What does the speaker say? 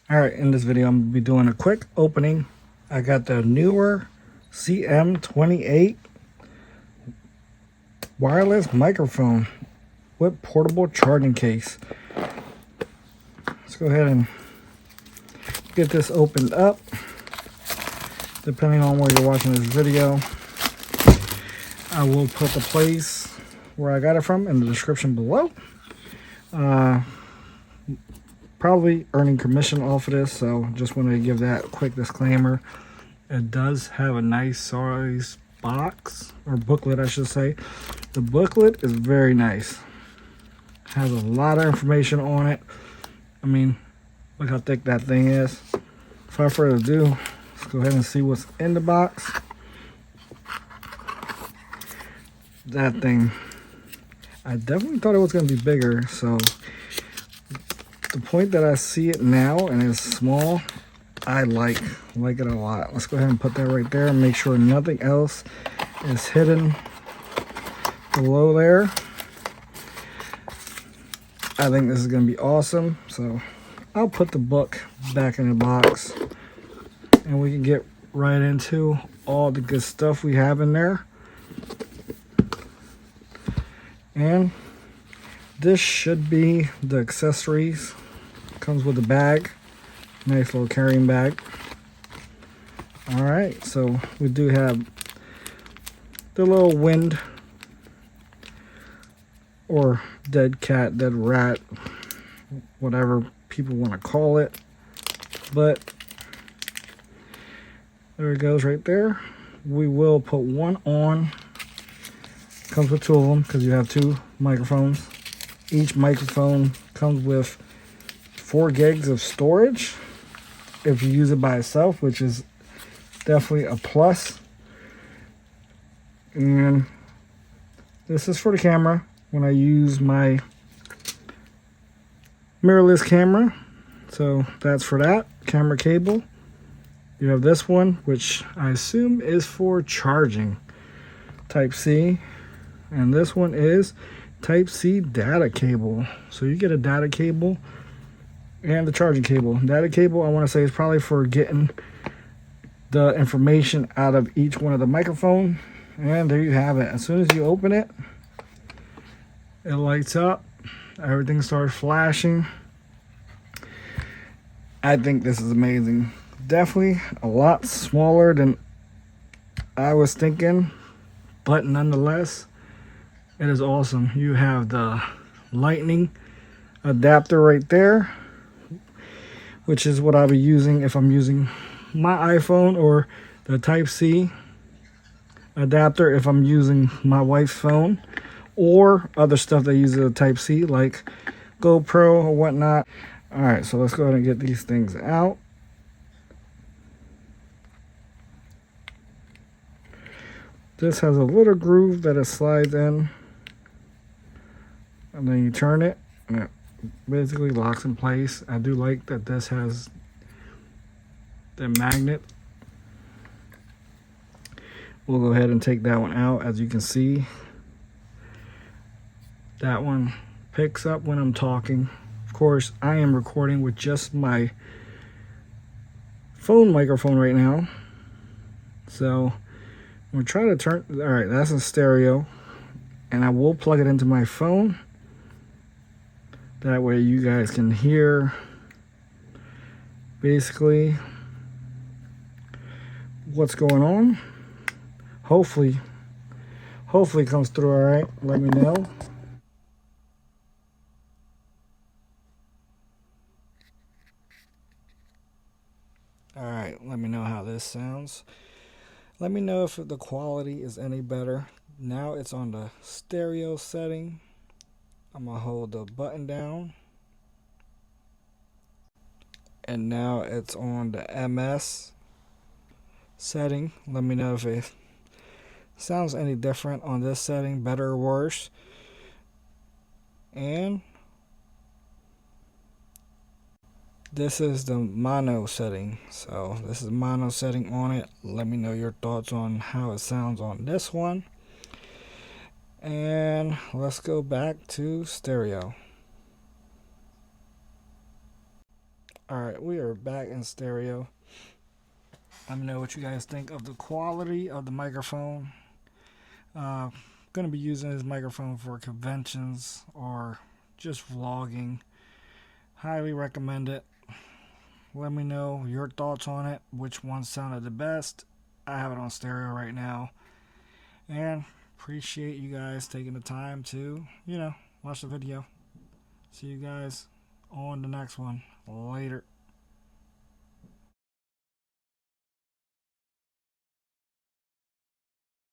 Alright, in this video I'm going to be doing a quick opening. I got the Neewer CM28 wireless microphone with portable charging case. Let's go ahead and get this opened up. Depending on where you're watching this video, I will put the place where I got it from in the description below. Probably earning commission off of this, so just wanted to give that quick disclaimer. It does have a nice size box, or booklet I should say. The booklet is very nice. Has a lot of information on it. I mean, look how thick that thing is. Without further ado, let's go ahead and see what's in the box. That thing, I definitely thought it was going to be bigger, so the point that I see it now and it's small, I like it a lot. Let's go ahead and put that right there and make sure nothing else is hidden below there. I think this is going to be awesome, so I'll put the book back in the box and we can get right into all the good stuff we have in there. And this should be the accessories. Comes with a bag, nice little carrying bag. All right, so we do have the little wind or dead cat, dead rat, whatever people want to call it. But there it goes right there. We will put one on. Comes with two of them because you have two microphones. Each microphone comes with 4 gigs of storage if you use it by itself, which is definitely a plus. And this is for the camera when I use my mirrorless camera, so that's for that. Camera cable. You have this one, which I assume is for charging, Type-C, and this one is Type-C data cable. So you get a data cable and the charging cable. Data cable, I want to say, is probably for getting the information out of each one of the microphone. And there you have it. As soon as you open it, it lights up. Everything starts flashing. I think this is amazing. Definitely a lot smaller than I was thinking, but nonetheless, it is awesome. You have the lightning adapter right there, which is what I'll be using if I'm using my iPhone, or the Type-C adapter if I'm using my wife's phone, or other stuff that uses a Type-C like GoPro or whatnot. All right, so let's go ahead and get these things out. This has a little groove that it slides in, and then you turn it and it basically locks in place. I do like that this has the magnet. We'll go ahead and take that one out. As you can see, that one picks up when I'm talking. Of course, I am recording with just my phone microphone right now, so I'm gonna try to turn. All right, that's in stereo, and I will plug it into my phone. That way you guys can hear basically what's going on. Hopefully it comes through all right. Let me know. All right, let me know how this sounds. Let me know if the quality is any better. Now it's on the stereo setting. I'm gonna hold the button down, and now it's on the MS setting. Let me know if it sounds any different on this setting, better or worse. And this is the mono setting. So this is mono setting on it. Let me know your thoughts on how it sounds on this one. And let's go back to stereo. Alright, we are back in stereo. Let me know what you guys think of the quality of the microphone. Gonna be using this microphone for conventions or just vlogging. Highly recommend it. Let me know your thoughts on it, which one sounded the best. I have it on stereo right now. And appreciate you guys taking the time to, watch the video. See you guys on the next one. Later.